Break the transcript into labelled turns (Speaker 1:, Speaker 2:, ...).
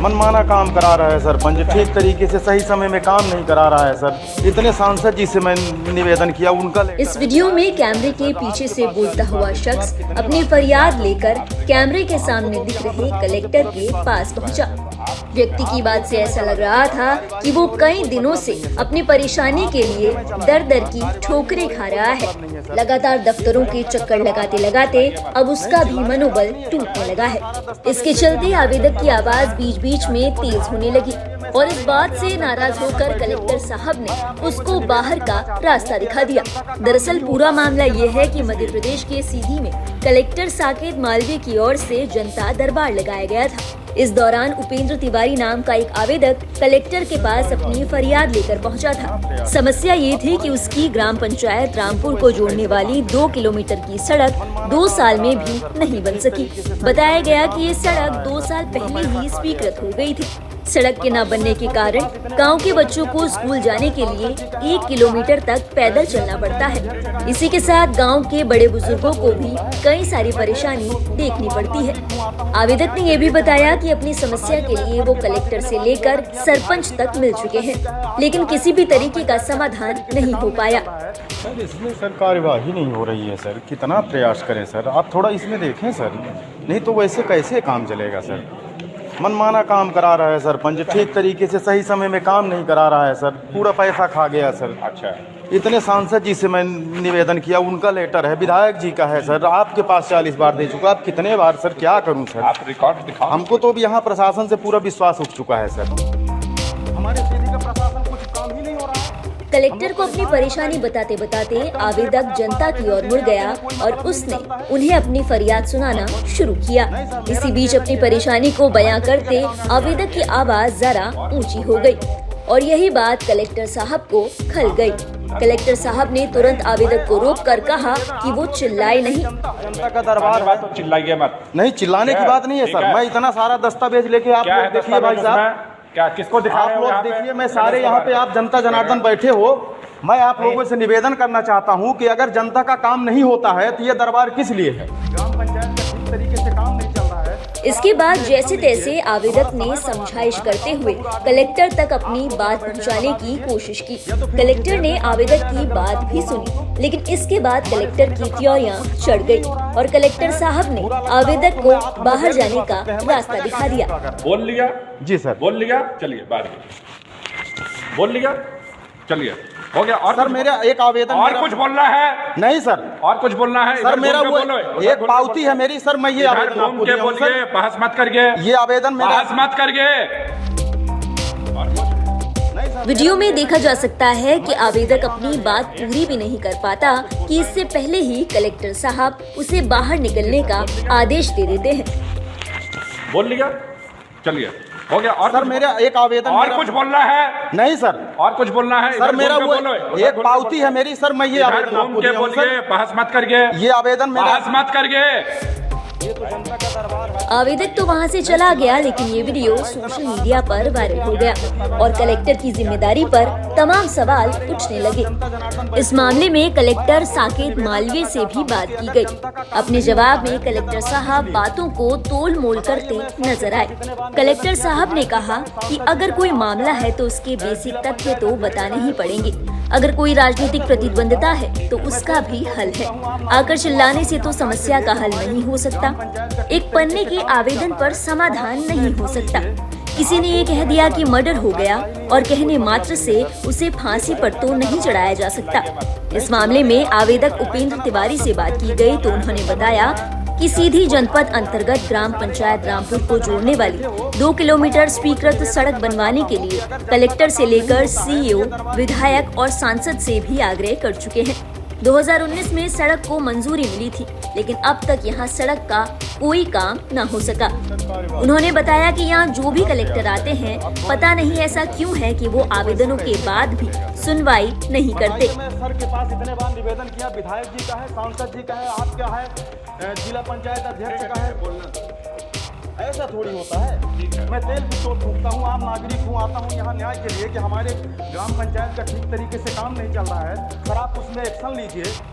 Speaker 1: मनमाना काम करा रहा है सरपंच, ठीक तरीके से सही समय में काम नहीं करा रहा है सर। इतने सांसद जी से मैं निवेदन किया, उनका
Speaker 2: इस वीडियो में कैमरे के पीछे से बोलता हुआ शख्स अपनी फरियाद लेकर कैमरे के सामने दिख रहे कलेक्टर के पास पहुंचा। व्यक्ति की बात से ऐसा लग रहा था कि वो कई दिनों से अपनी परेशानी के लिए दर दर की ठोकरें खा रहा है। लगातार दफ्तरों के चक्कर लगाते लगाते अब उसका भी मनोबल टूटने लगा है। इसके चलते आवेदक की आवाज बीच बीच में तेज होने लगी और इस बात से नाराज होकर कलेक्टर साहब ने उसको बाहर का रास्ता दिखा दिया। दरअसल पूरा मामला ये है कि मध्य प्रदेश के सीधी में कलेक्टर साकेत मालवीय की ओर से जनता दरबार लगाया गया था। इस दौरान उपेंद्र तिवारी नाम का एक आवेदक कलेक्टर के पास अपनी फरियाद लेकर पहुंचा था। समस्या ये थी कि उसकी ग्राम पंचायत रामपुर को जोड़ने वाली 2 किलोमीटर की सड़क 2 साल में भी नहीं बन सकी। बताया गया कि ये सड़क 2 साल पहले ही स्वीकृत हो गई थी। सड़क के न बनने के कारण गांव के बच्चों को स्कूल जाने के लिए 1 किलोमीटर तक पैदल चलना पड़ता है। इसी के साथ गांव के बड़े बुजुर्गों को भी कई सारी परेशानी देखनी पड़ती है। आवेदक ने ये भी बताया कि अपनी समस्या के लिए वो कलेक्टर से लेकर सरपंच तक मिल चुके हैं, लेकिन किसी भी तरीके का समाधान नहीं हो पाया।
Speaker 1: सर इसमें सर कार्यवाही नहीं हो रही है सर, कितना प्रयास करें सर, आप थोड़ा इसमें देखें सर, नहीं तो वैसे कैसे काम चलेगा सर। मनमाना काम करा रहा है सरपंच, ठीक तरीके से सही समय में काम नहीं करा रहा है सर, पूरा पैसा खा गया सर।
Speaker 3: अच्छा,
Speaker 1: इतने सांसद जी से मैं निवेदन किया, उनका लेटर है, विधायक जी का है सर, आपके पास 40 बार दे चुका, आप कितने बार सर, क्या करूं सर।
Speaker 3: आप रिकॉर्ड दिखाओ।
Speaker 1: हमको तो अब यहाँ प्रशासन से पूरा विश्वास उठ चुका है सर, हमारे सीधी का प्रशासन कुछ काम ही नहीं हो रहा है।
Speaker 2: कलेक्टर को अपनी परेशानी बताते बताते आवेदक जनता की ओर मुड़ गया और उसने उन्हें अपनी फरियाद सुनाना शुरू किया। इसी बीच अपनी परेशानी को बयां करते आवेदक की आवाज जरा ऊंची हो गई और यही बात कलेक्टर साहब को खल गई। कलेक्टर साहब ने तुरंत आवेदक को रोककर कहा कि वो चिल्लाए नहीं।
Speaker 1: जनता का दरबार है
Speaker 3: तो चिल्लाइए मत।
Speaker 1: नहीं, चिल्लाने की बात नहीं है सर, मैं इतना सारा दस्तावेज लेके आप लोग देखिए भाई साहब,
Speaker 3: क्या किसको दिखा
Speaker 1: आप लोग देखिए, मैं सारे यहाँ पे आप जनता जनार्दन बैठे हो, मैं आप लोगों से निवेदन करना चाहता हूँ कि अगर जनता का काम नहीं होता है तो ये दरबार किस लिए है। ग्राम पंचायत का ठीक तरीके से काम नहीं चल रहा है।
Speaker 2: इसके बाद जैसे तैसे आवेदक ने समझाइश करते हुए कलेक्टर तक अपनी बात पहुंचाने की कोशिश की। कलेक्टर ने आवेदक की बात भी सुनी, लेकिन इसके बाद कलेक्टर की त्योरियां चढ़ गई और कलेक्टर साहब ने आवेदक को बाहर जाने का रास्ता दिखा दिया।
Speaker 3: बोल लिया
Speaker 1: जी सर,
Speaker 3: बोल लिया, चलिए बाहर बोल लिया, चलिए हो गया। और
Speaker 1: सर मेरा एक आवेदन,
Speaker 3: और कुछ बोलना है?
Speaker 1: नहीं सर,
Speaker 3: और कुछ बोलना है
Speaker 1: सर मेरा वो एक पावती है मेरी सर, मैं ये आवेदन आपको दिया हूं सर।
Speaker 3: बहस मत करिए,
Speaker 1: ये आवेदन मेरा,
Speaker 3: बहस मत करिए।
Speaker 2: वीडियो में देखा जा सकता है कि आवेदक अपनी बात पूरी भी नहीं कर पाता कि इससे पहले ही कलेक्टर साहब उसे बाहर निकलने का आदेश दे देते हैं।
Speaker 3: बोल लिया, चलिए हो गया। और
Speaker 1: सर मेरा एक आवेदन,
Speaker 3: और कुछ बोलना है?
Speaker 1: नहीं सर,
Speaker 3: और कुछ बोलना है?
Speaker 1: सर मेरा वो एक पावती है मेरी सर, मैं ये आवेदन आपको दिया हूं सर।
Speaker 3: बहस मत करिए,
Speaker 1: ये आवेदन मेरा,
Speaker 3: बहस मत करिए।
Speaker 1: ये तो जनता का दरबार है।
Speaker 2: आवेदक तो वहां से चला गया, लेकिन ये वीडियो सोशल मीडिया पर वायरल हो गया और कलेक्टर की जिम्मेदारी पर तमाम सवाल उठने लगे। इस मामले में कलेक्टर साकेत मालवीय से भी बात की गई। अपने जवाब में कलेक्टर साहब बातों को तोल मोल करते नजर आए। कलेक्टर साहब ने कहा कि अगर कोई मामला है तो उसके बेसिक तथ्य तो बताने ही पड़ेंगे। अगर कोई राजनीतिक प्रतिद्वंदता है तो उसका भी हल है। आकर चिल्लाने से तो समस्या का हल नहीं हो सकता। एक पन्ने के आवेदन पर समाधान नहीं हो सकता। किसी ने ये कह दिया कि मर्डर हो गया और कहने मात्र से उसे फांसी पर तो नहीं चढ़ाया जा सकता। इस मामले में आवेदक उपेंद्र तिवारी से बात की गई तो उन्होंने बताया कि सीधी जनपद अंतर्गत ग्राम पंचायत रामपुर को जोड़ने वाली 2 किलोमीटर स्वीकृत सड़क बनवाने के लिए कलेक्टर से लेकर सीईओ, विधायक और सांसद से भी आग्रह कर चुके हैं। 2019 में सड़क को मंजूरी मिली थी, लेकिन अब तक यहां सड़क का कोई काम न हो सका। उन्होंने बताया कि यहां जो भी कलेक्टर आते हैं, पता नहीं ऐसा क्यों है कि वो आवेदनों के बाद भी सुनवाई नहीं करते।
Speaker 1: मैं सर के पास इतने बार निवेदन किया, विधायक जी का है, सांसद जी का है, आपका है, जिला पंचायत अध्यक्ष का है, ऐसा थोड़ी होता है। मैं तेल पिस्तौल फूंकता हूँ, आम नागरिक हूँ, आता हूँ यहाँ न्याय के लिए कि हमारे ग्राम पंचायत का ठीक तरीके से काम नहीं चल रहा है, सर आप उसमें एक्शन लीजिए।